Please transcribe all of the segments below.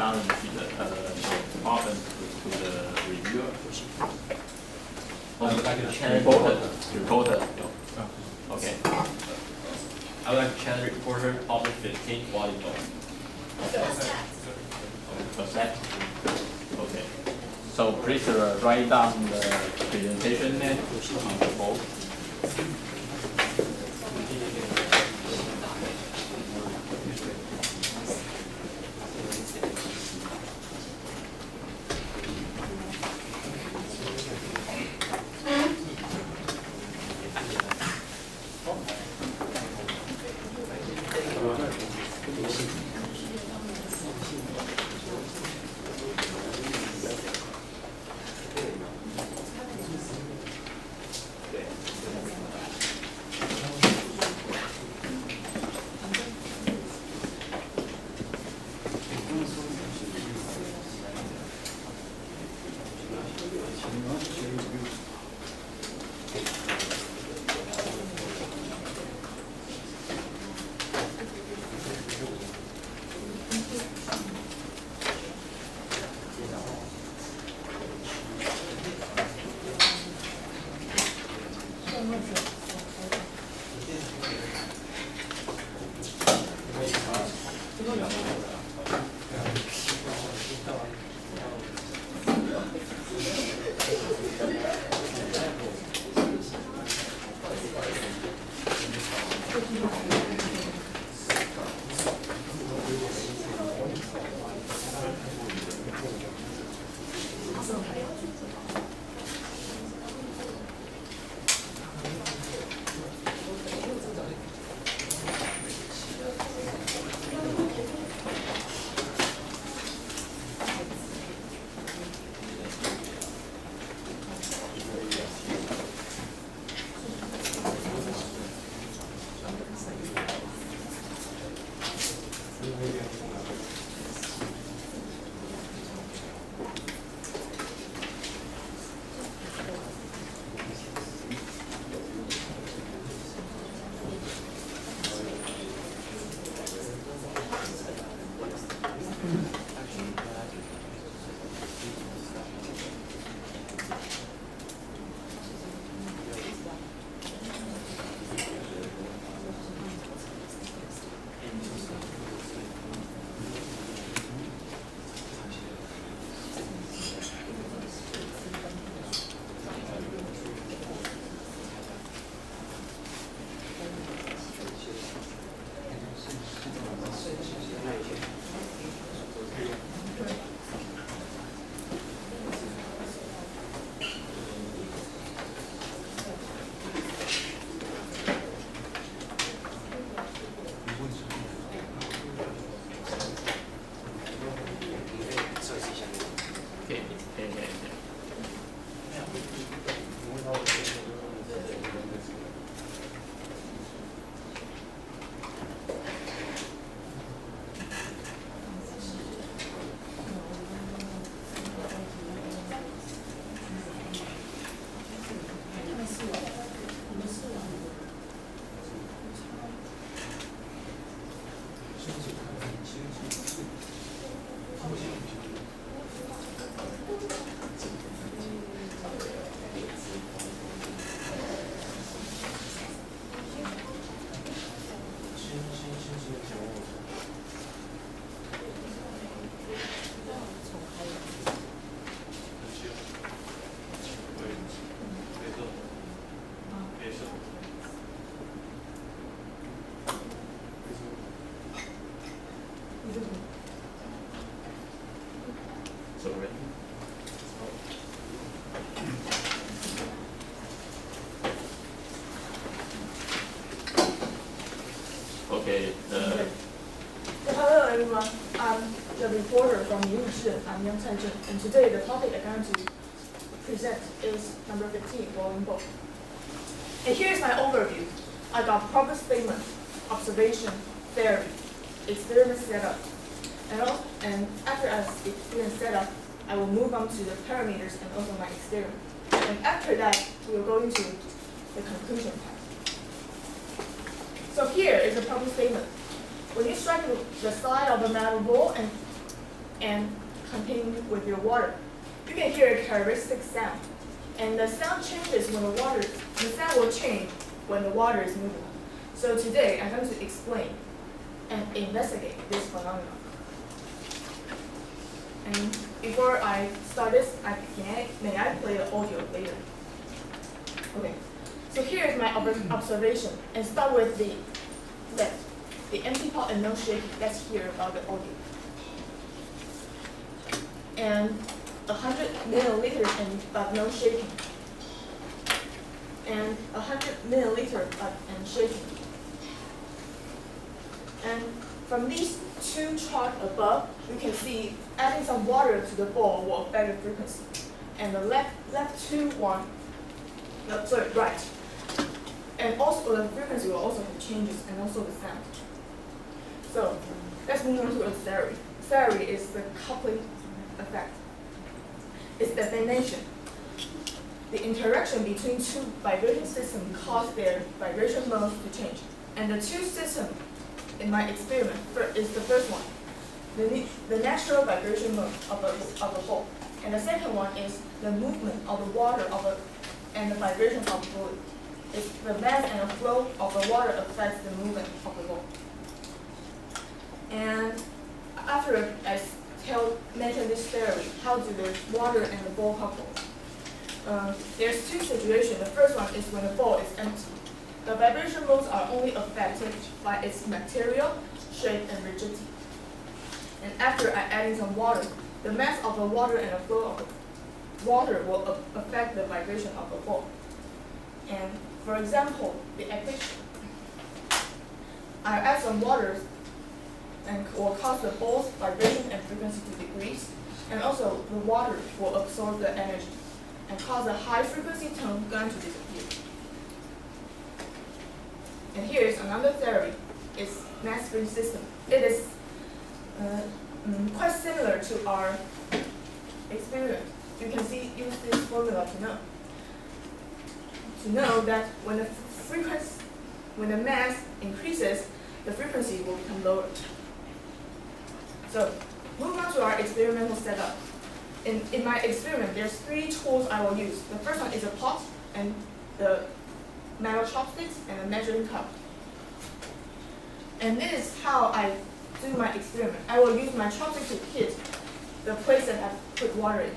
challenge the problem to the reviewer. I would like to change Reporter. Okay. I would like to change reporter topic 15 volleyball. Accept. Okay. So please write down the presentation name on the board. Okay. Hello everyone, I'm the reporter from Yuzhen. I'm Yang Caizhen, and today the topic I'm going to present is number 15, volleyball. And here's my overview. I got problem statement, observation, theory, experiment setup. And after experiment setup, I will move on to the parameters and also my experiment. And after that, we will go into the conclusion part. So here is a problem statement. When you strike the side of a metal ball and and continue with your water, you can hear a characteristic sound. And the sound changes when the sound will change when the water is moving. So today I'm going to explain and investigate this phenomenon. And before I start this, may I play the audio later? Okay, so here is my observation, and start with the empty pot and no shaking. Let's hear about the audio. And 100 milliliters but no shaking. And 100 milliliters and shaking. And from these two charts above, we can see adding some water to the bowl will affect the frequency. And the right. And also the frequency will also have changes, and also the sound. So let's move on to a theory. Theory is the coupling effect. Its definition. The interaction between two vibration systems cause their vibration modes to change. And the two systems in my experiment is the first one, the natural vibration mode of a ball. And the second one is the movement of the water and the vibration of the fluid. It's the mass and the flow of the water affects the movement of the ball. And after I mention this theory, how do the water and the ball couple? There's two situations. The first one is when the ball is empty. The vibration modes are only affected by its material, shape, and rigidity. And after I add in some water, the mass of the water and the flow of the water will affect the vibration of the ball. And for example, the equation. I add some water and will cause the ball's vibration and frequency to decrease. And also the water will absorb the energy and cause a high frequency tone gun to disappear. And here is another theory. It's mass-free system. It is quite similar to our experiment. You can use this formula to know that when the mass increases, the frequency will become lower. So, move on to our experimental setup. In my experiment, there's 3 tools I will use. The first one is a pot and the metal chopsticks and a measuring cup. And this is how I do my experiment. I will use my chopstick to hit the place that I've put water in.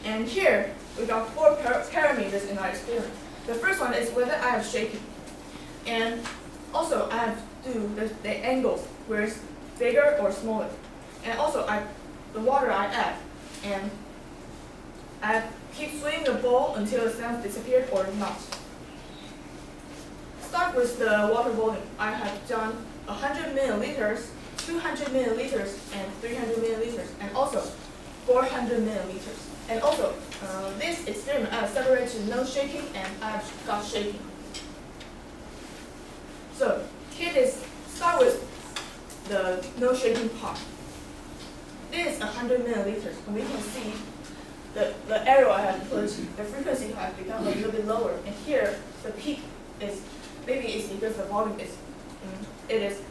And here, we got 4 parameters in our experiment. The first one is whether I have shaking. And also, I have to do the angles, where it's bigger or smaller. And also, the water I add. And I keep swinging the ball until the sound disappeared or not. Start with the water volume. I have done 100 milliliters, 200 milliliters, and 300 milliliters, and also 400 milliliters. And also, this experiment I have separated to no shaking and I've got shaking. So, start with the no shaking part. This is 100 milliliters, and we can see the arrow I have put, the frequency has become a little bit lower. And here, the peak is, maybe it's because the volume is,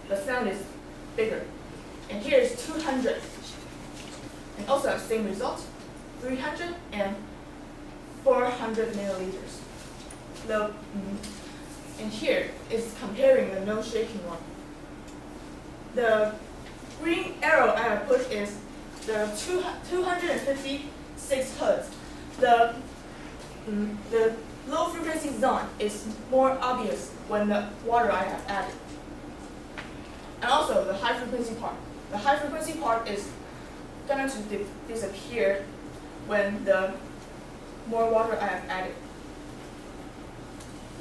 the sound is bigger. And here is 200. And also the same result, 300 and 400 milliliters. And here is comparing the no shaking one. The green arrow I have put is the 256 hertz. The low frequency zone is more obvious when the water I have added. And also the high frequency part. The high frequency part is going to disappear when the more water I have added.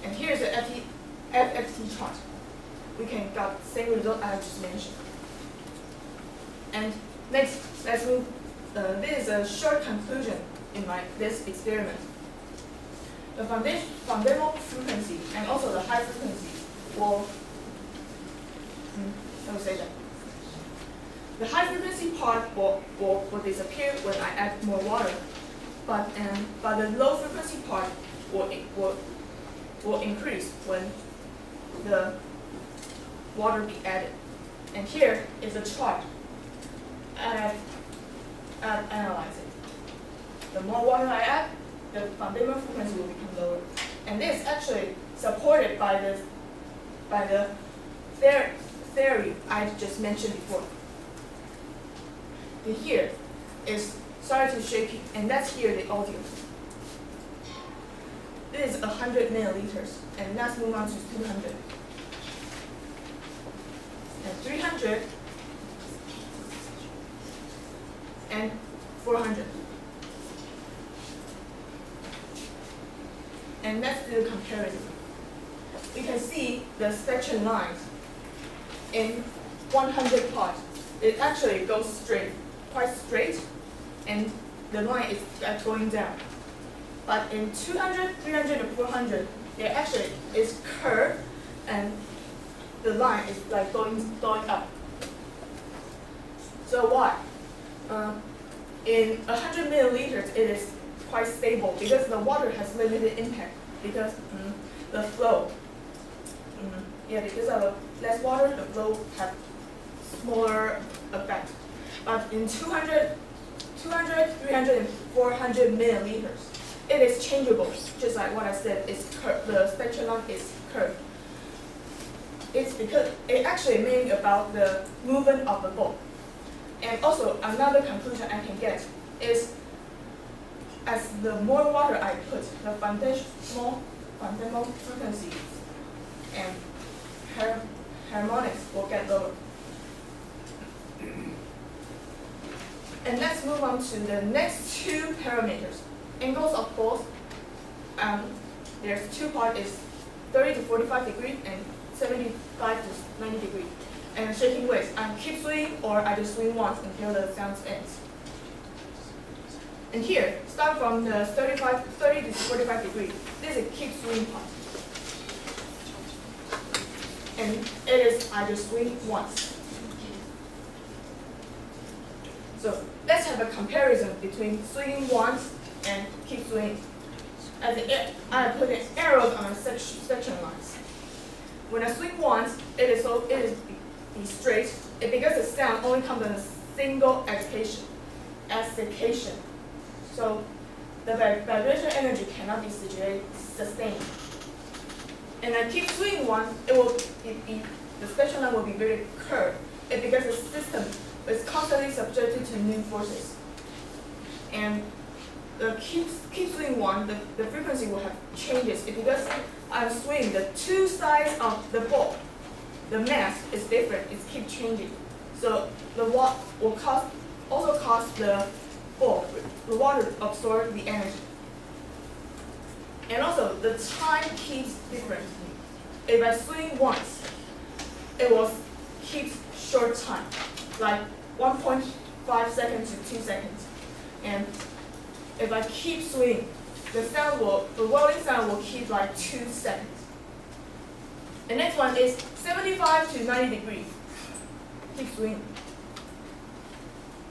And here's the FFT chart. We can get the same result I have just mentioned. And next, let's move. This is a short conclusion in this experiment. The fundamental frequency and also the high frequency will. Let me say that. The high frequency part will disappear when I add more water, but the low frequency part will increase when the water be added. And here is a chart. and analyze it. The more water I add, the fundamental frequency will become lower. And this is actually supported by the theory I just mentioned before. And here is started to shaking, and that's here the audio. This is 100 milliliters, and let's move on to 200. And 300, and 400. And let's do a comparison. We can see the spectrum lines in 100 parts. It actually goes straight, quite straight, and the line is going down. But in 200, 300, and 400, it actually is curved, and the line is like going up. So why? In 100 milliliters, it is quite stable because the water has limited impact because the flow. Because of less water, the flow has smaller effect. But in 200, 300, and 400 milliliters, it is changeable. Just like what I said, it's curved. The spectrum line is curved. It's because it actually mainly about the movement of the ball. And also another conclusion I can get is as the more water I put, the fundamental frequency and harmonics will get lower. And let's move on to the next two parameters. Angles of balls. There's two parts is 30 to 45 degrees and 75 to 90 degrees. And shaking waves, I keep swinging or I just swing once until the sound ends. And here, start from the 30 to 45 degrees. This is a keep swing part. And it is I just swing once. So let's have a comparison between swinging once and keep swinging. I put in arrows on the section lines. When I swing once, it is be straight. Because the sound only comes in a single excitation. So the vibration energy cannot be sustained. And I keep swinging once, the spectrum line will be very curved. Because the system is constantly subjected to new forces. And the keep swinging one, the frequency will have changes. Because I'm swinging the two sides of the ball, the mass is different. It keeps changing. So the watt will also cause the ball, the water absorb the energy. And also the time keeps different. If I swing once, it will keep short time, like 1.5 seconds to 2 seconds. And if I keep swinging, the whirling sound will keep like 2 seconds. The next one is 75 to 90 degrees. Keep swinging.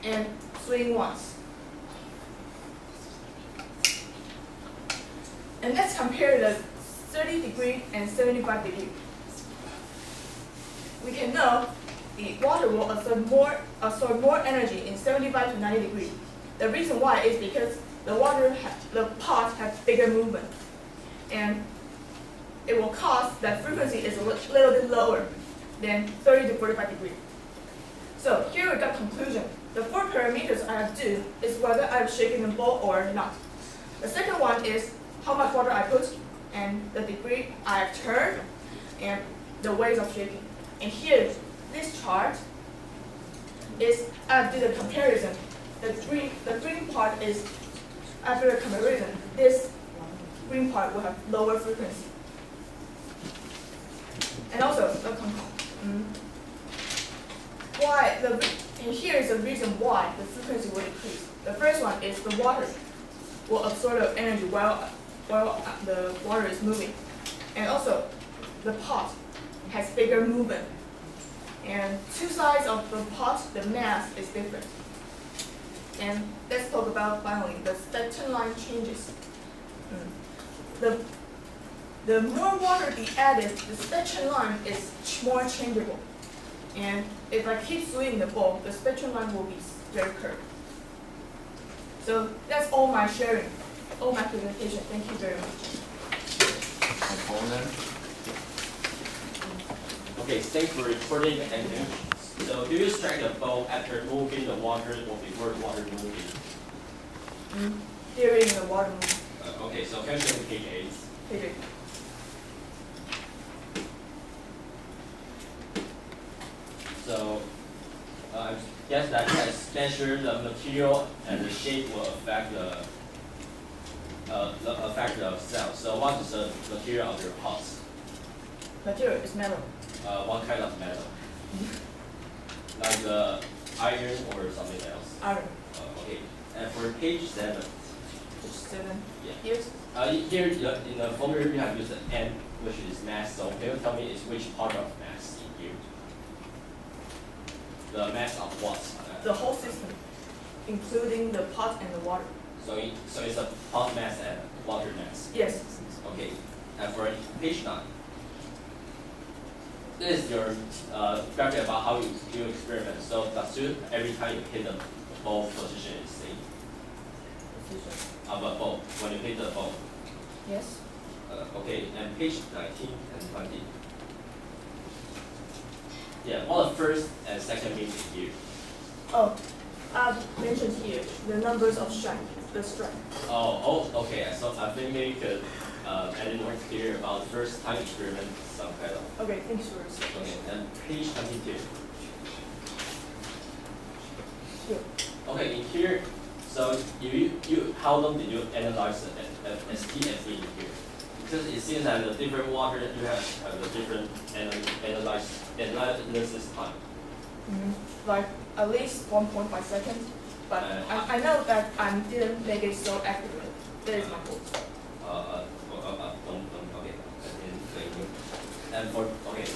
And swing once. And let's compare the 30 degree and 75 degree. We can know the water will absorb more energy in 75 to 90 degrees. The reason why is because the pot has bigger movement, and it will cause that frequency is a little bit lower than 30 to 45 degrees. So here we got conclusion. The 4 parameters I have to do is whether I'm shaking the ball or not. The second one is how much water I put and the degree I have turned and the ways of shaking. And here, this chart is I have to do the comparison. The green part is after the comparison. This green part will have lower frequency. And also and here is the reason why the frequency will decrease. The first one is the water will absorb the energy while the water is moving. And also, the pot has bigger movement. And two sides of the pot, the mass is different. And let's talk about finally the spectrum line changes. The more water be added, the spectrum line is more changeable. And if I keep swinging the ball, the spectrum line will be very curved. So that's all my sharing, all my presentation. Thank you very much. Component. Okay, thanks for reporting the engine. So do you strike the ball after moving the water or before the water moving? During the water movement. Okay, so can you show me page 8? Page 8. So, guess that as measure the material and the shape will affect the cell. So what is the material of your pots? Material is metal. What kind of metal? Like iron or something else? Iron. Okay. And for page 7. Page 7. Yeah. Here. Here in the formula you have used an N, which is mass. So can you tell me is which part of mass in here? The mass of what? The whole system, including the pot and the water. So it's a pot mass and water mass. Yes. Okay. And for page 9. This is your graphic about how you do experiment. So assume every time you hit the ball position is same. Of a ball when you hit the ball. Yes. Okay, and page 19 and 20. Yeah, what the first and second means here. Oh, I've mentioned here the numbers of strike, the strike. Okay. So I think maybe you could add in more clear about the first time experiment, some kind of. Okay, thanks for your Okay, suggestion. and page 22. Here. Okay, in here, so you how long did you analyze the STFE in here? Because it seems that the different water you have the different analysis time. Like at least 1.5 seconds, but I know that I didn't make it so accurate. That is my fault. Okay. And for okay.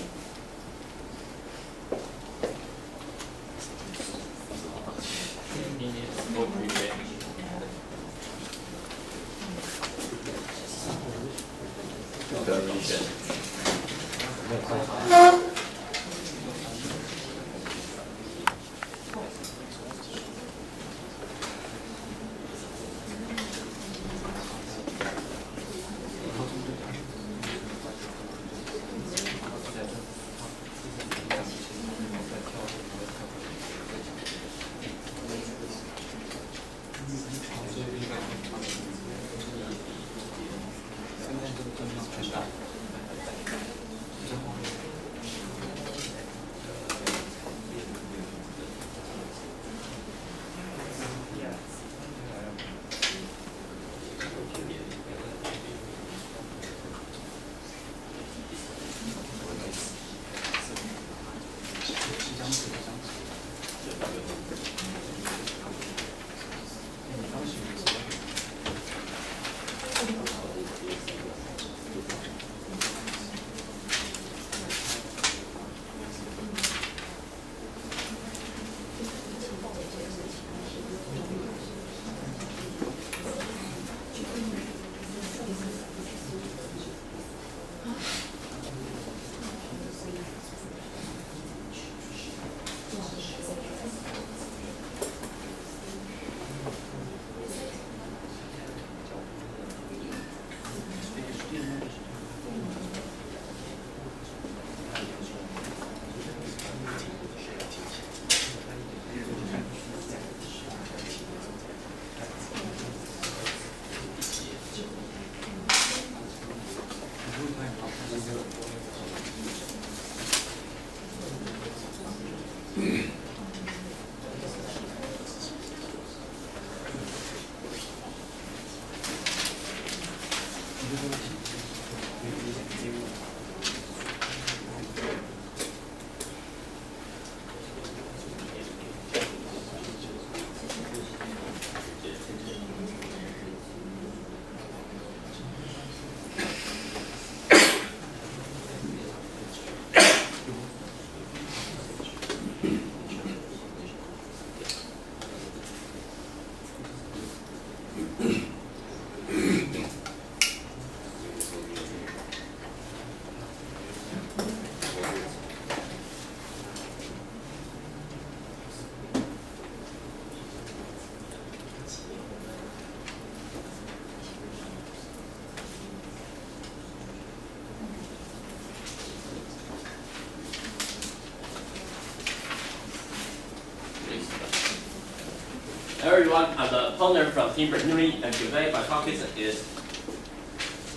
everyone, I'm the opponent from Team Bernoulli, and today my topic is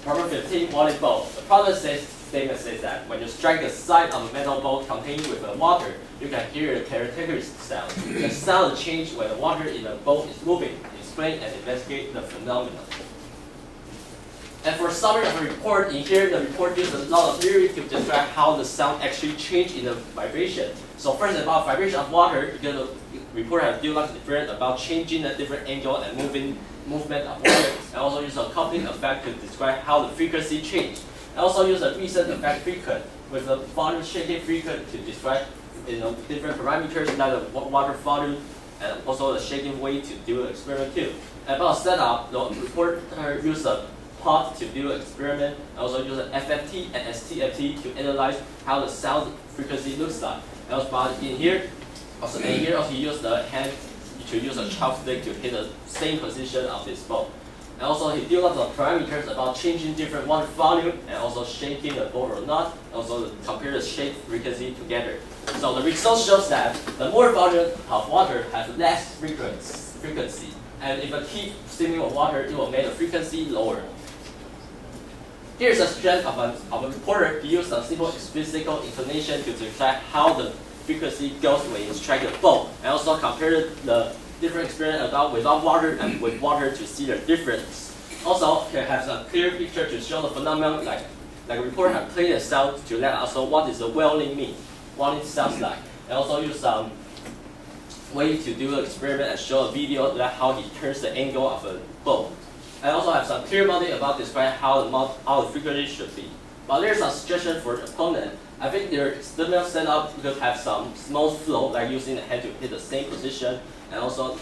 problem 15, volume bowl. The problem statement says that when you strike the side of a metal bowl contained with water, you can hear a characteristic sound. The sound changes when the water in the bowl is moving. Explain and investigate the phenomenon. And for summary of the report, in here the report uses a lot of theory to describe how the sound actually changes in the vibration. So first about vibration of water, because the report has do lots of different about changing the different angle and movement of water, and also use a coupling effect to describe how the frequency change. And also use a recent effect frequency with the volume shaking frequency to describe different parameters like the water volume and also the shaking weight to do the experiment too. And about setup, the reporter used a pot to do an experiment, and also use an FFT and STFT to analyze how the sound frequency looks like. And also in here, also use the hand to use a chopstick to hit the same position of this bowl. And also he did lots of parameters about changing different water volume and also shaking the bowl or not, and also compare the shake frequency together. So the result shows that the more volume of water has less frequency. And if I keep steaming with water, it will make the frequency lower. Here's a strength of a reporter. He used a simple physical explanation to describe how the frequency goes when you strike the bowl, and also compare the different experience about without water and with water to see the difference. Also, it has a clear picture to show the phenomenon, like a reporter has played the sound to let us know what is the wailing mean, what it sounds like, and also use some way to do the experiment and show a video that how he turns the angle of a bowl. I also have some clear model about describing how the frequency should be. But there's a suggestion for the opponent. I think their external setup could have some smooth flow, like using the hand to hit the same position, and so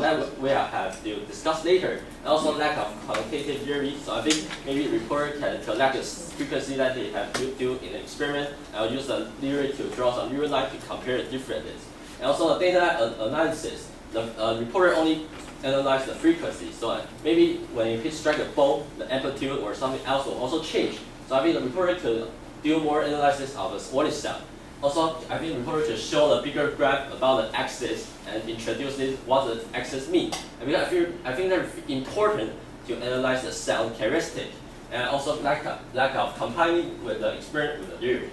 that we have to discuss later. And also lack of quantitative theory. So I think maybe the reporter can collect the frequency that they have to do in the experiment, and use the theory to draw some neural line to compare the differences. And also the data analysis. The reporter only analyze the frequency. So maybe when you strike a bowl, the amplitude or something else will also change. So I think the reporter could do more analysis of the what is sound. Also, I think the reporter should show a bigger graph about the axis and introduce this what the axis means. I think that's important to analyze the sound characteristic, and also lack of combining with the experiment with the theory.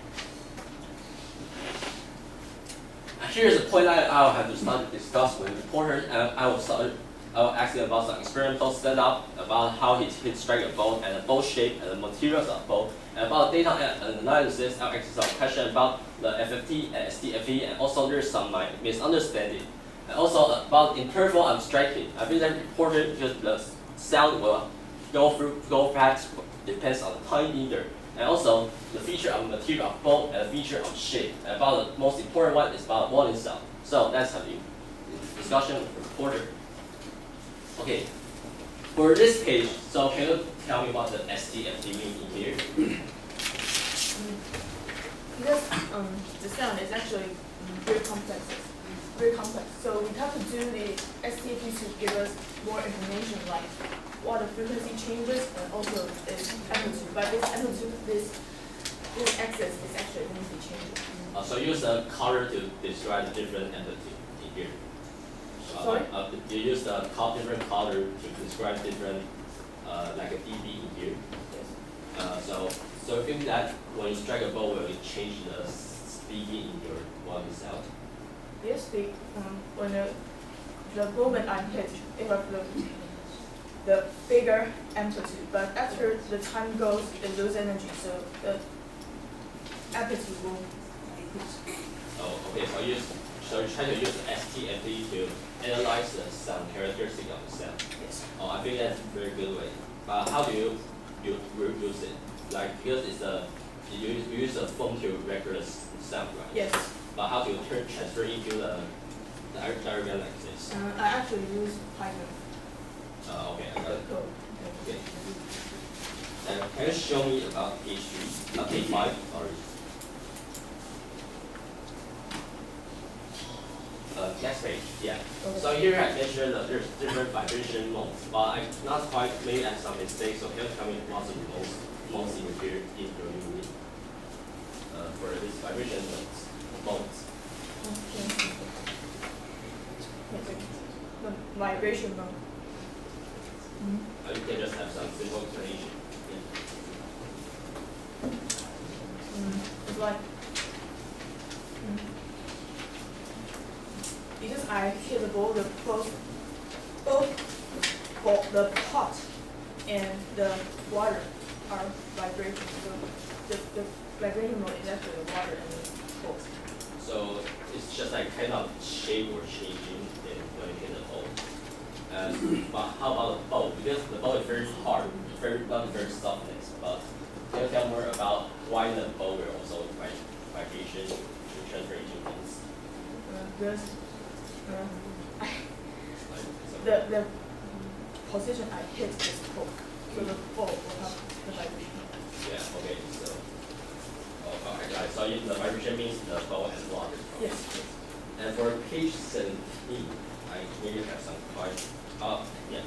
Here's a point that I will have to start to discuss with the reporter, and I will ask him about some experimental setup, about how he strike a bowl and the bowl shape and the materials of the bowl, and about data analysis. I'll ask some question about the FFT and STFT, and also there's some misunderstanding. And also about interval I'm striking. I think that reporter because the sound will go fast depends on the time either. And also the feature of material of bowl and the feature of shape. And about the most important one is about volume sound. So that's a discussion with the reporter. Okay, for this page, so can you tell me what the STFT means in here? Because the sound is actually very complex. So we have to do the STFT to give us more information, like what the frequency changes and also its amplitude. But this amplitude, this axis is actually going to be changing. So use a color to describe the different amplitude in here. Sorry? You use the different color to describe different, like a dB in here. Yes. So you think that when you strike a bowl, will it change the dB in your volume sound? Yes, when the moment I hit, it will the bigger amplitude. But after the time goes, it loses energy, so the amplitude will decrease. Oh, okay. So you try to use the STFT to analyze the sound characteristic of the sound. Yes. Oh, I think that's a very good way. How do you use it? Like because you use a phone to record the sound, right? Yes. But how do you transfer into the diagram like this? I actually use Python. Okay, I got it. Code. Okay. And can you show me about page 3, page 5, sorry. Next page, yeah. Okay. So here I mentioned that there's different vibration modes, but I not quite made some mistakes, so can you tell me what's the most in here in your unit for this vibration modes? Okay. My vibration mode. You can just have some simple explanation. It's like because I hit the ball, both the pot and the water are vibrating. So the vibration mode is actually the water and the ball. So it's just like kind of shape or changing when you hit the ball. But how about the bow? Because the bow is very hard, very softness. But can you tell more about why the bow will also vibration to transfer into things? Because the position I hit is ball, so the ball will have the vibration. Yeah. Okay. So. I saw you. The vibration means the ball and water. Yes. And for page 17, I maybe have some questions. Yeah.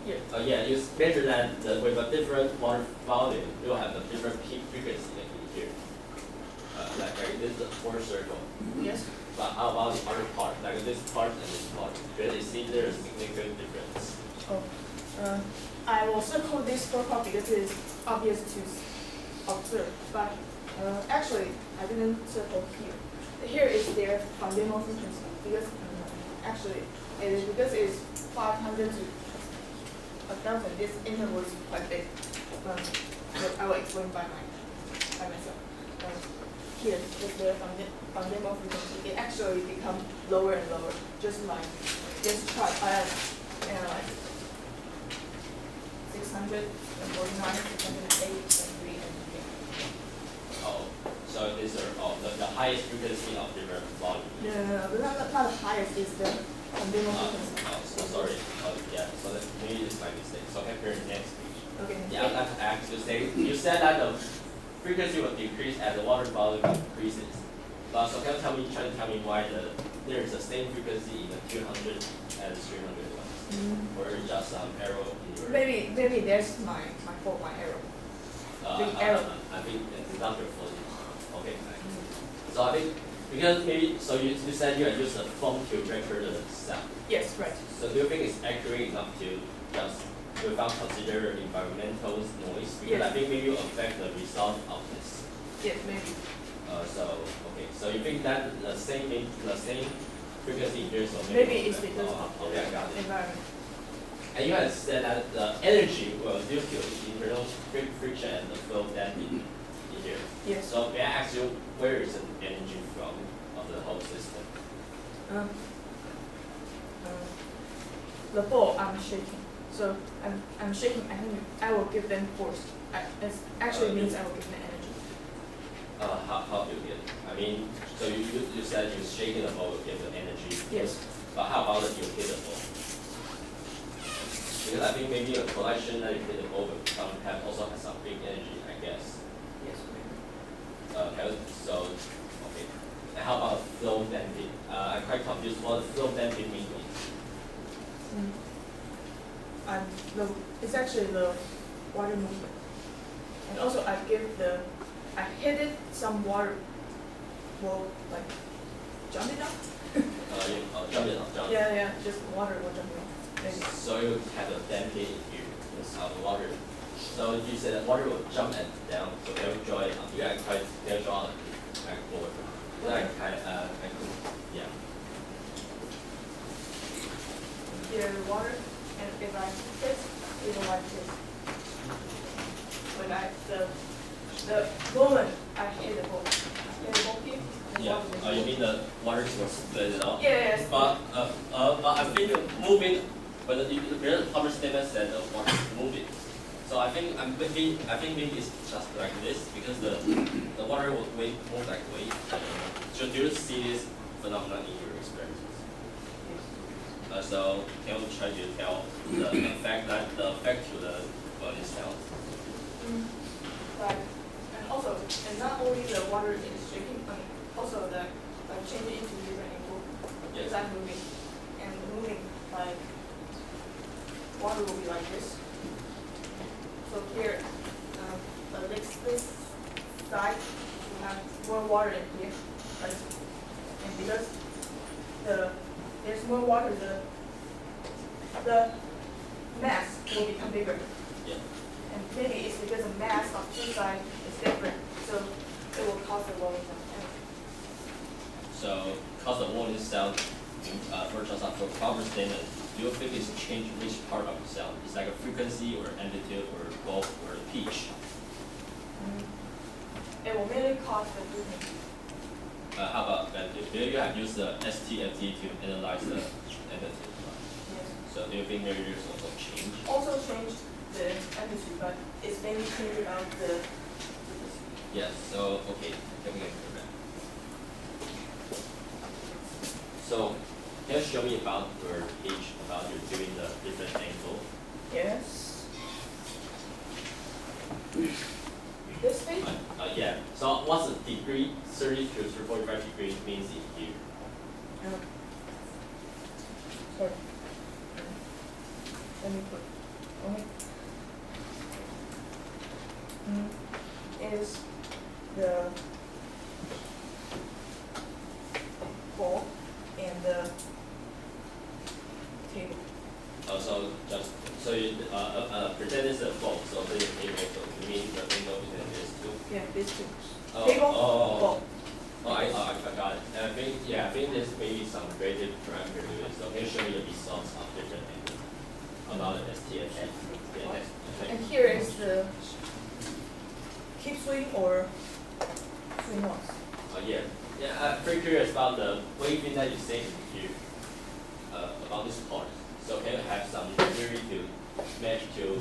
Yeah. You mentioned that with a different water volume, you will have a different peak frequency in here. Like this is the fourth circle. Yes. But how about the other part, like this part and this part? Because it seems there is a significant difference. Oh. I will circle this four part because it is obvious to observe, but actually I didn't circle here. Here is their fundamental frequency because actually it is because it's 500 to 1,000. This interval is quite big. But I will explain by myself. Here is their fundamental frequency. It actually becomes lower and lower, just like this chart I analyzed. 649, 608, and 3, and 3. Oh, so these are the highest frequency of different volume. No, not the highest is the fundamental frequency. So sorry. Yeah. So that maybe it's my mistake. So compare the next page. Okay. Yeah, I'd like to ask you said that the frequency will decrease as the water volume increases. So can you try to tell me why there is the same frequency in the 200 and 300 ones, or just arrow in your? Maybe there's my fault, my error. The error. I think it's not your fault. Okay. So I think because maybe you said you had used a phone to record the sound. Yes, right. So do you think it's accurate enough to just without consider environmental noise? Because Yes. I think maybe you affect the result of this. Yes, maybe. So you think that the same frequency here, so Maybe it's because of of okay, I got the it. environment. And you had said that the energy will due to internal friction and the flow damping in here. Yes. So may I ask you where is the energy from of the whole system? The ball I'm shaking. So I'm shaking. I think I will give them force. It actually means I will give them energy. How do you get it? I mean, so you said you shaking the ball will give the energy. Yes. But how about if you hit the ball? Because I think maybe a collection that you hit the ball will also has some big energy, I guess. Yes, maybe. Okay. And how about flow damping? I'm quite confused what flow damping means. It's actually the water movement. And also I hit it, some water will like jump it up. Jump it up. Yeah, just water will jump it up. Maybe. So you have a damping here of the water. So you said that water will jump and down, so they'll draw it up. They'll draw it back forward. Yeah. Here the water, and if I hit, it will like this. When the moment I hit the ball here. Yeah. You mean the water will split it off? Yes. But I think moving, but the public statement said the water is moving. So I think maybe it's just like this because the water will move like wave. So do you see this phenomenon in your experiences? So can you try to tell the effect to the body sound? And not only the water is shaking, but also the changing into different angle. Yes. Because I'm moving, and moving like water will be like this. So here, this side will have more water in here, and because there's more water, the mass will become bigger. Yeah. And maybe it's because the mass of two sides is different, so it will cause the rolling sound. So, cause the rolling sound, for just for proper statement, do you think it's changed which part of the sound? It's like a frequency or amplitude or both or pitch? It will mainly cause the frequency. How about that? Do you have used the TYPT to analyze the amplitude? Yes. So do you think maybe there's also change? Also change the amplitude, but it's mainly changed about the frequency. Yes, so okay, let me get that. So can you show me about your page, about you doing the different angle? Yes. This page? Yeah. So what's the degree? 30 to 45 degrees means in here. Sorry. Let me put. Okay. Is the ball and the table. So you pretend it's a ball. So the table. So you mean the window between these two? Yeah, these two. Oh, Table, oh, ball. I got it. And I think there's maybe some creative parameter to it. So can you show me the results of different angles about the STFT? Yeah, And here is the keep swing or swing once. yeah. Yeah, I'm pretty curious about the waving that you say here about this part. So can you have some theory to match to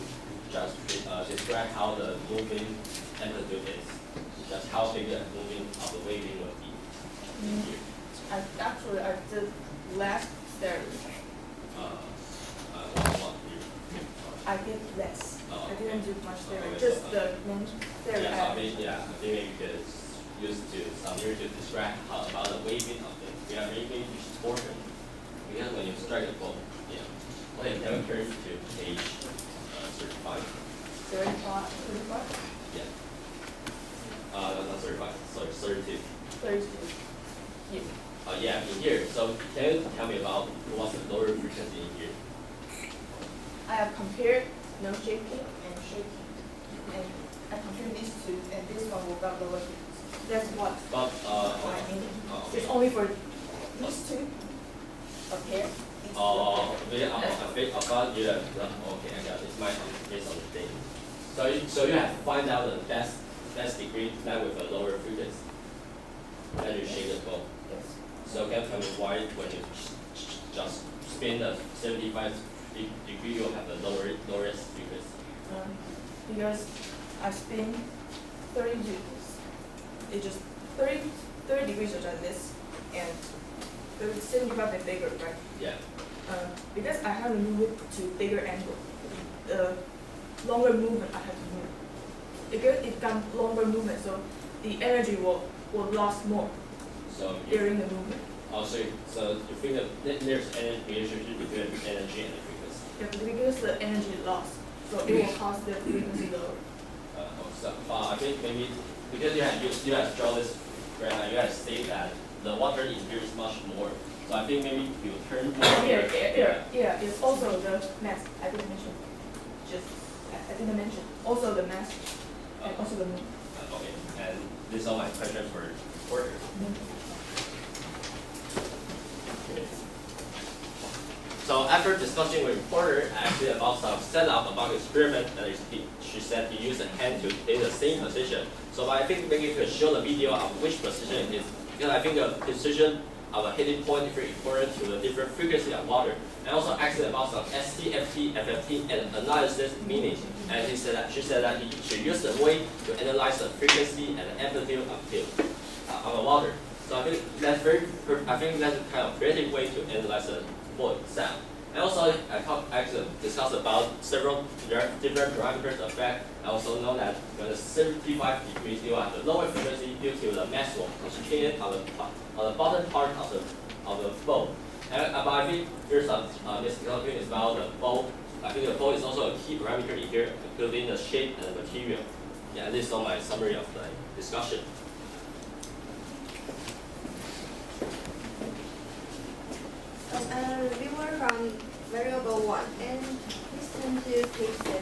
just describe how the moving amplitude is? Just how big the moving of the waving will be here. I did less stereo. What here? I did less. Oh, I didn't do much stereo. Okay, Just so, the main stereo. I think maybe you could use some theory to describe how about the waving of it. We are maybe distortion. Because when you strike a ball, yeah. Okay, then we turn to page 35. 35? Yeah. Not 35. Sorry, 32. 32. Here. Yeah, in here. So can you tell me about what's the lower frequency in here? I have compared no shaking and shaking. And I compared these two, and this one will got lower frequency. That's what But I mean. okay. It's only for these two up here. Yeah, I think about you have okay, I got it. It's my misunderstanding. So you have to find out the best degree that with a lower frequency. Then you shake the ball. Yes. So can you tell me why when you just spin the 75 degree you'll have the lowest frequency? Because I spin 30 degrees. It just 30 degrees are like this, and the 75 is bigger, right? Yeah. Because I have to move it to bigger angle. The longer movement I have to move. Because it got longer movement, so the energy will last more So during the movement. so you think that there's an relationship between energy and the frequency? Yeah, because the energy lost, so it will cause the frequency lower. I think maybe because you have draw this graph, you have state that the water in here is much more. So I think maybe you turn more Here, it's also the mass. I didn't mention. I didn't mention. Also the mass and also the moon. Okay, and these are my questions for Porter. Okay. So after discussing with Porter actually about some setup about experiment, that she said he used a hand to take the same position. So I think maybe you could show the video of which position it is, because I think the position of a hitting point is very important to the different frequency of water. And also asked about some STFT, FFT, and analysis meaning. And she said that she used the way to analyze the frequency and the amplitude of the water. So I think that's a kind of creative way to analyze the voice sound. And also I discussed about several different parameters affect. I also know that when the 75 degrees you have the lower frequency due to the maximum concentrated on the bottom part of the bowl. And but I think there's some misconception about the bowl. I think the bowl is also a key parameter in here, including the shape and the material. Yeah, and this is all my summary of the discussion. As a reviewer from variable 1. And please turn to page 7.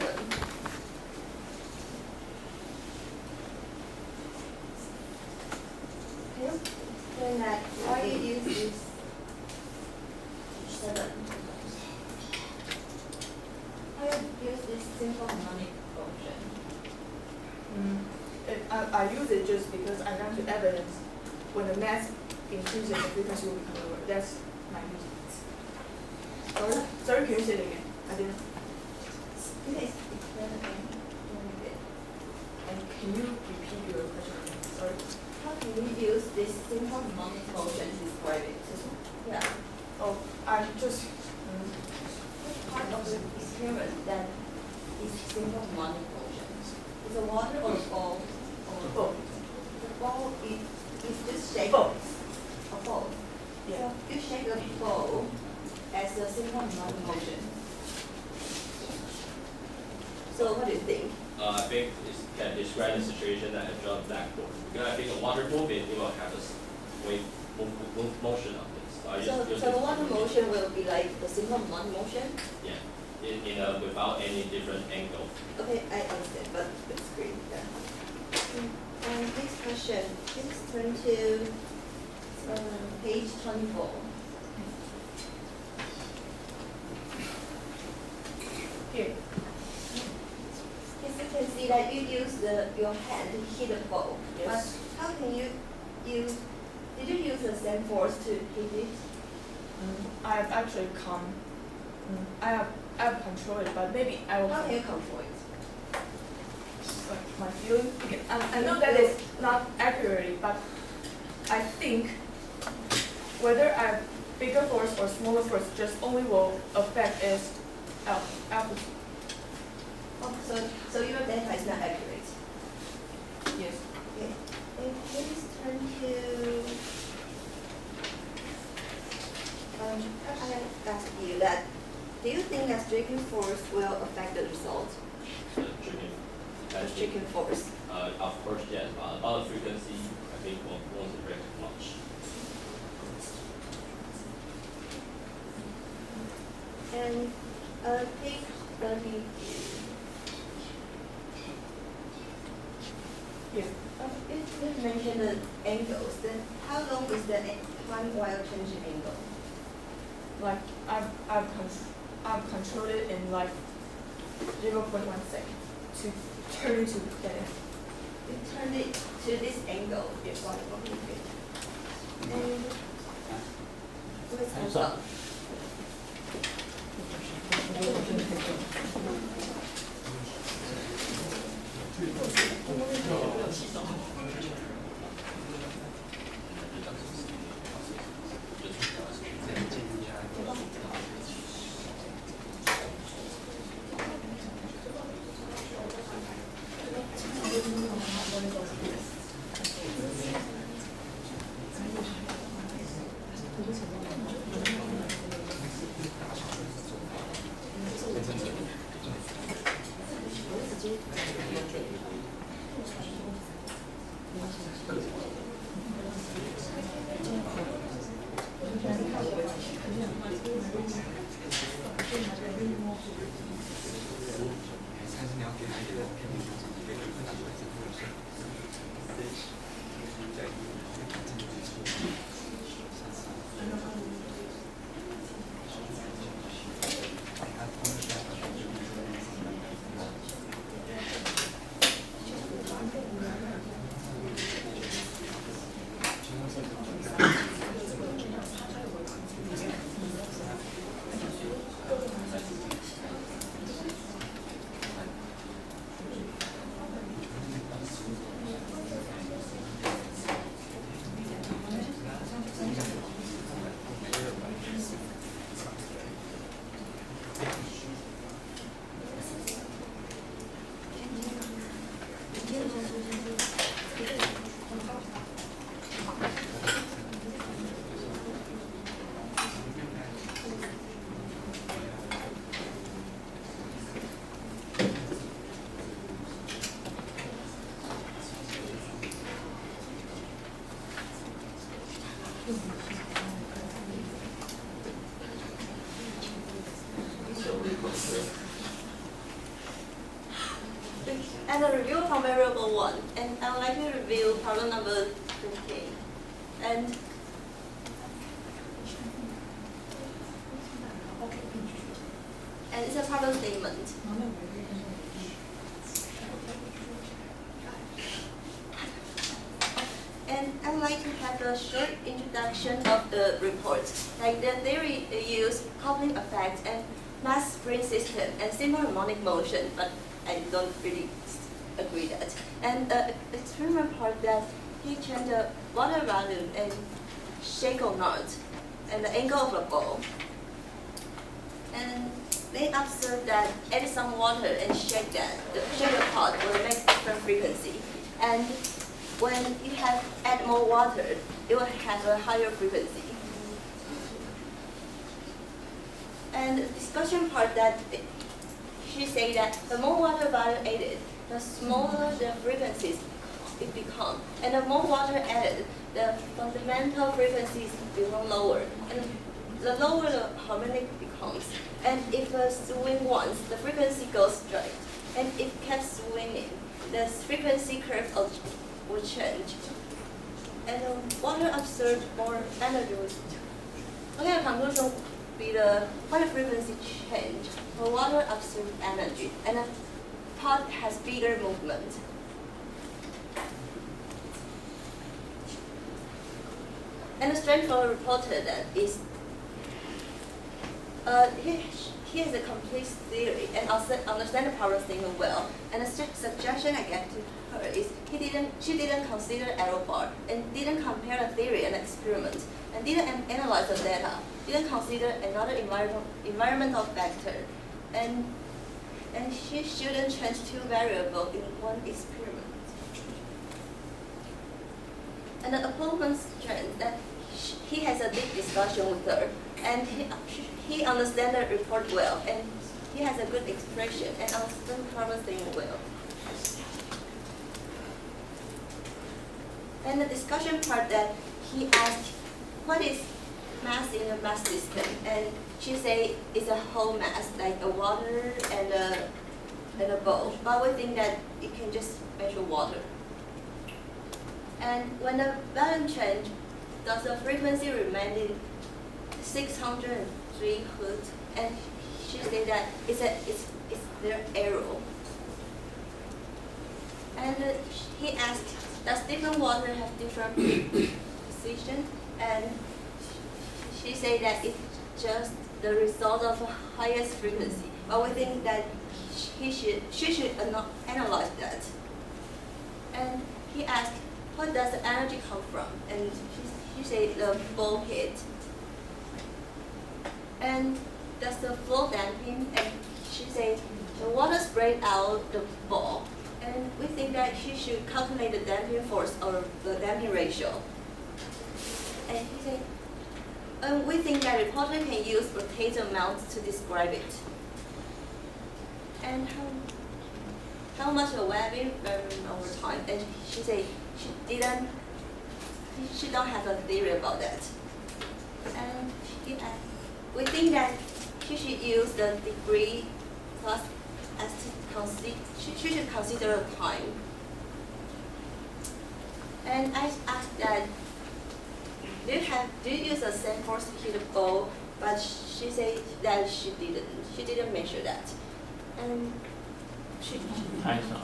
Can you explain that why you use this 7? Why you use this simple harmonic function? I use it just because I want to evidence when the mass increases, the frequency will become lower. That's my reason. Sorry, can you say it again? I didn't. Please explain again. And can you repeat your question again? Sorry. How can you use this simple harmonic function to describe it? Yeah. Oh, I just. Which part of the experiment that is simple harmonic function? Is it water or ball? Or Both. The ball is this shape. Both. A ball. Yeah. So you shake the ball as a simple harmonic motion. So what do you think? I think it can describe the situation that I draw blackboard. Because I think a water moving, it will have a wave motion of this. So the water motion will be like the simple harmonic motion? Yeah, without any different angle. Okay, I understand, but it's great. Yeah. And next question, please turn to page 24. Here. Yes, you can see that you use your hand to hit the ball. Yes. But how can you use? Did you use the same force to hit it? I have actually I have control it, but maybe I will. How can you control it? Like my feeling. I know that it's not accurately, but I think whether I have bigger force or smaller force just only will affect its altitude. Oh, so your data is not accurate. Yes. Okay. And please turn to. I asked you that. Do you think that striking force will affect the result? The striking force. Of course, yes. But about the frequency, I think won't affect much. And page 30. Yeah. If you mentioned the angles, then how long is the time while changing angle? Like I've controlled it in like 0.1 second to turn it to that. You turn it to this angle. Yes. Okay. And where's the stop? Example 1, and I would like to review problem number 15. And it's a problem statement. And I'd like to have a short introduction of the report. Like the theory, they use coupling effect and mass spring system and simple harmonic motion, but I don't really agree that. And the experiment part that he changed the water volume and shackle knot and the angle of the ball. And they observed that add some water and shake the pot will make different frequency. And when you have add more water, it will have a higher frequency. And the discussion part that she said that the more water volume added, the smaller the frequencies it becomes. And the more water added, the fundamental frequencies become lower. And the lower the harmonic becomes. And if it swing once, the frequency goes straight. And if it kept swinging, the frequency curve will change. And the water absorbs more energy. Okay, the conclusion will be when the frequency change, the water absorbs energy, and the pot has bigger movement. And the strength for reported that is he has a complete theory and understand the power statement well. And the suggestion I get to her is she didn't consider error bar and didn't compare the theory and experiment and didn't analyze the data, didn't consider another environmental factor, and she shouldn't change two variables in one experiment. And the opponent's strength that he has a big discussion with her, and he understands the report well, and he has a good expression and understands the problem statement well. And the discussion part that he asked, what is mass in a mass system? And she say it's a whole mass, like a water and a bowl. But we think that it can just measure water. And when the volume change, does the frequency remain in 603 Hz? And she said that it's their error. And he asked, does different water have different precision? And she said that it's just the result of the highest frequency. But we think that she should analyze that. And he asked, where does the energy come from? And she said the ball hit. And does the flow damping? And she said the water sprayed out the ball. And we think that she should calculate the damping force or the damping ratio. And he said, we think that reporter can use rotator amount to describe it. And how much the webbing varying over time? And she said she don't have a theory about that. And we think that she should use the degree plus as to she should consider the time. And I asked that, do you use the same force to hit the ball? But she said that she didn't. She didn't measure that. And she. I saw.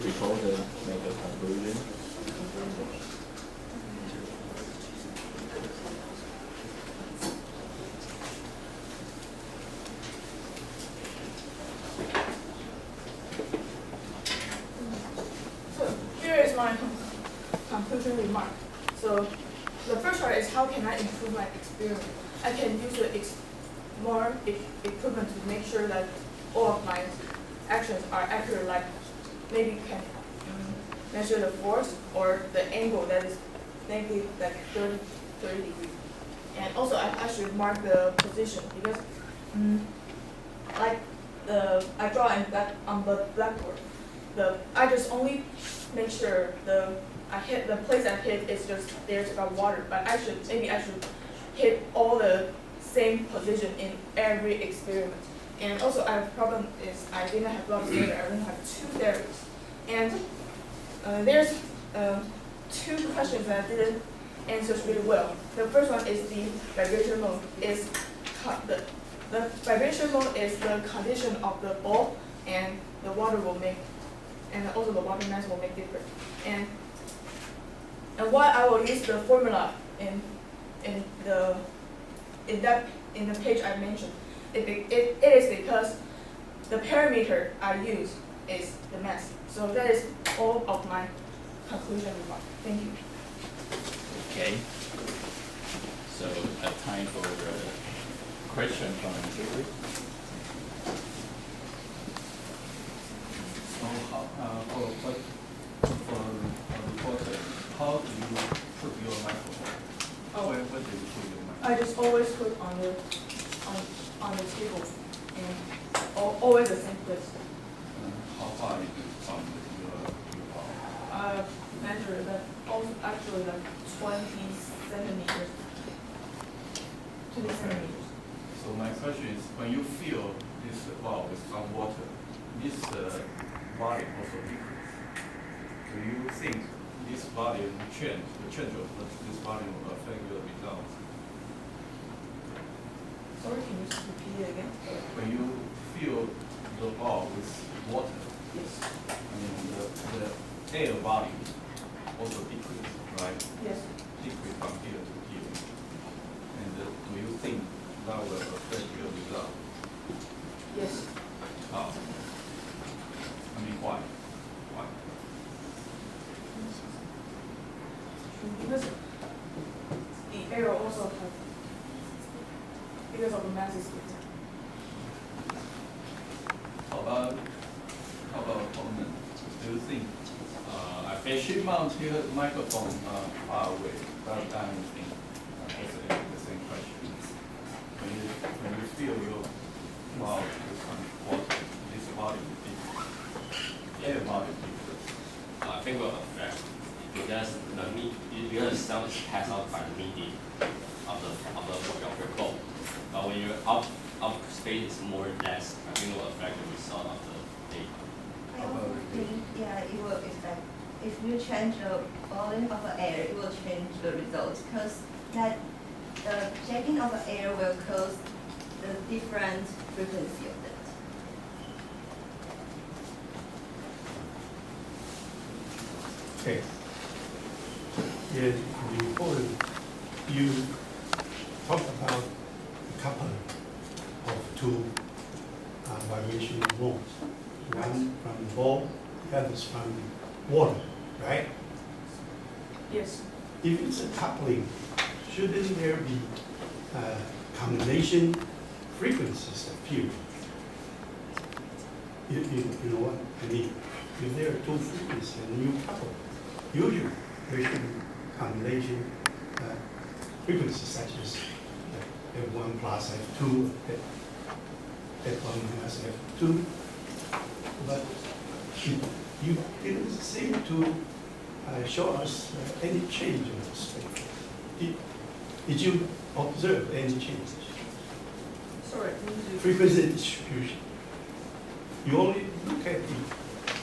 Reporter make a conclusion. So here is my conclusion remark. So the first part is how can I improve my experiment? I can use more equipment to make sure that all of my actions are accurate, like maybe can measure the force or the angle that is negative, like 30 degrees. And also I should mark the position because like I draw on the blackboard. I just only make sure the the place I hit is just there's about water, but maybe I should hit all the same position in every experiment. And also, I have a problem is I didn't have lots of data. I only have 2 theories. And there's 2 questions that I didn't answer really well. The first one is the vibration mode. The vibration mode is the condition of the ball, and the water will make, and also the water mass will make difference. And why I will use the formula in the page I mentioned, it is because the parameter I use is the mass. So that is all of my conclusion remark. Thank you. Okay. So time for the question from the jury. So for reporter, how do you put your microphone? Where do you put your microphone? I just always put on the table, and always the same place. How far is it from your power? Measure that also actually like 20 centimeters. 20 centimeters. So my question is, when you fill this valve with some water, this volume also decreases. Do you think this volume change, the change of this volume will affect your results? Sorry, can you just repeat it again? When you fill the valve with water, Yes. I mean the air volume also decrease, right? Yes. Decrease from here to here. And do you think that will affect your result? Yes. How? I mean, why? Why? Because the air also has, because of the mass is different. How about opponent? Do you think I think should mount your microphone far away rather than anything? That's the same question. When you feel your mouth with some water, this volume decreases. Air volume decreases. I think will affect because the sound is passed out by the medium of the bowl. But when your up space is more or less, I think it will affect the result of the data. I also think, yeah, it will affect. If you change the volume of the air, it will change the results because that the checking of the air will cause the different frequency of that. Okay. In the report, you talk about a couple of 2 vibration modes. One from the ball, the other is from water, right? Yes. If it's a coupling, shouldn't there be combination frequencies that few? You know what I mean? If there are 2 frequencies and you couple, usually there should be combination frequencies such as F1 plus F2, F1 minus F2. But you didn't seem to show us any change in the spectrum. Did you observe any change? Sorry. Frequency distribution. You only look at the,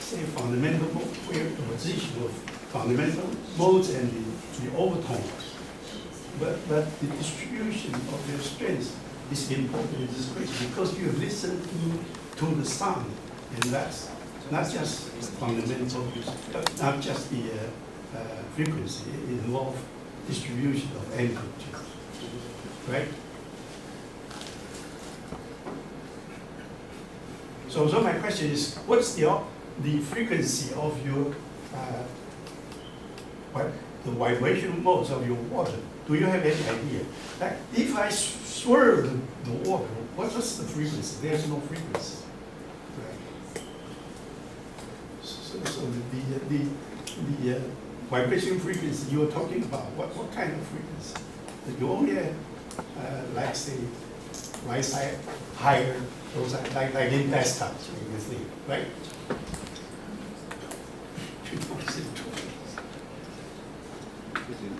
say, fundamental mode, where the position of fundamental modes and the overtones. But the distribution of their strength is important in this question because you listen to the sound, and that's not just fundamental, not just the frequency. It involves distribution of amplitude, right? So my question is, what's the frequency of your the vibration modes of your water? Do you have any idea? Like if I swirl the water, what is the frequency? There's no frequency. Right. So the vibration frequency you are talking about, what kind of frequency? You only have, like say, right side higher, those are like in desktops, you think, right?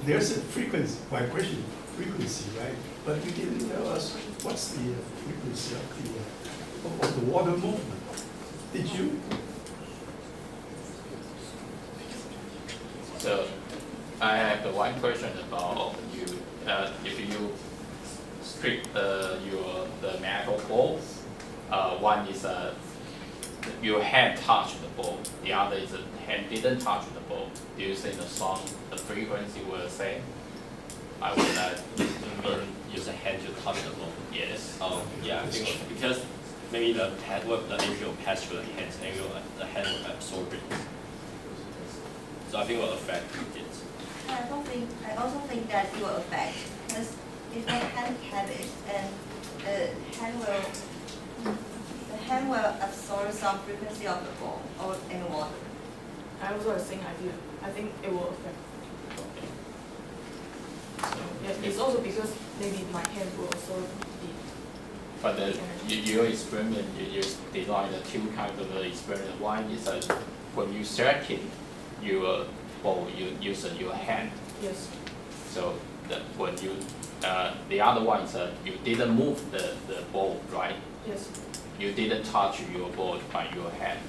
there's a frequency, vibration frequency, right? But you didn't tell us what's the frequency of the water movement. Did you? So I have the one question about you. If you strip the metal ball, one is your hand touched the ball, the other is hand didn't touch the ball. Do you think the frequency will the same? I would Use a hand to touch the ball. yes. Yeah, I think because maybe the energy will pass through the hands, and the hand will absorb it. So I think it will affect it. I also think that it will affect, because if the hand have it, and the hand will absorb some frequency of the ball or in water. I also have the same idea. I think it will affect. Yeah, it's also because maybe my hand will absorb the. But your experiment, you design the two kinds of experiment. One is when you circuit your ball, you use your hand. Yes. So when you the other one is you didn't move the ball, right? Yes. You didn't touch your ball by your hand.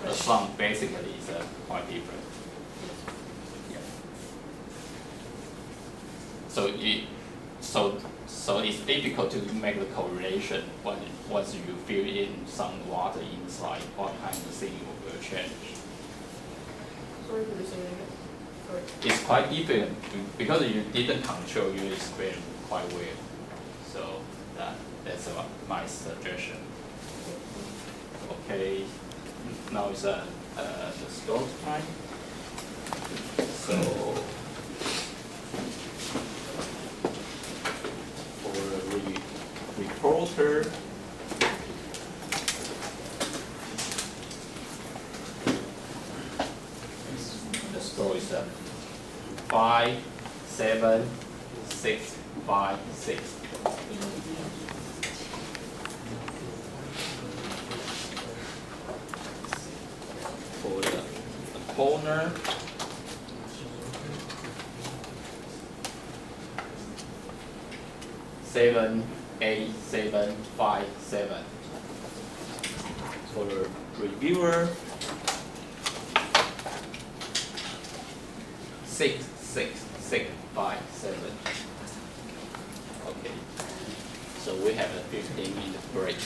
The sound basically is quite different. Yeah. So it's difficult to make the correlation once you fill in some water inside, what kind of thing will change. Sorry for the saying again. Sorry. It's quite different because you didn't control your experiment quite well. So that's my suggestion. Okay, now it's the stroke time. So for the reporter, the score is 5, 7, 6, 5, 6. For the corner, seven, 8, 7, 5, 7. For the reviewer, 6, 6, 6, 5, 7. Okay. So we have a 15-minute break.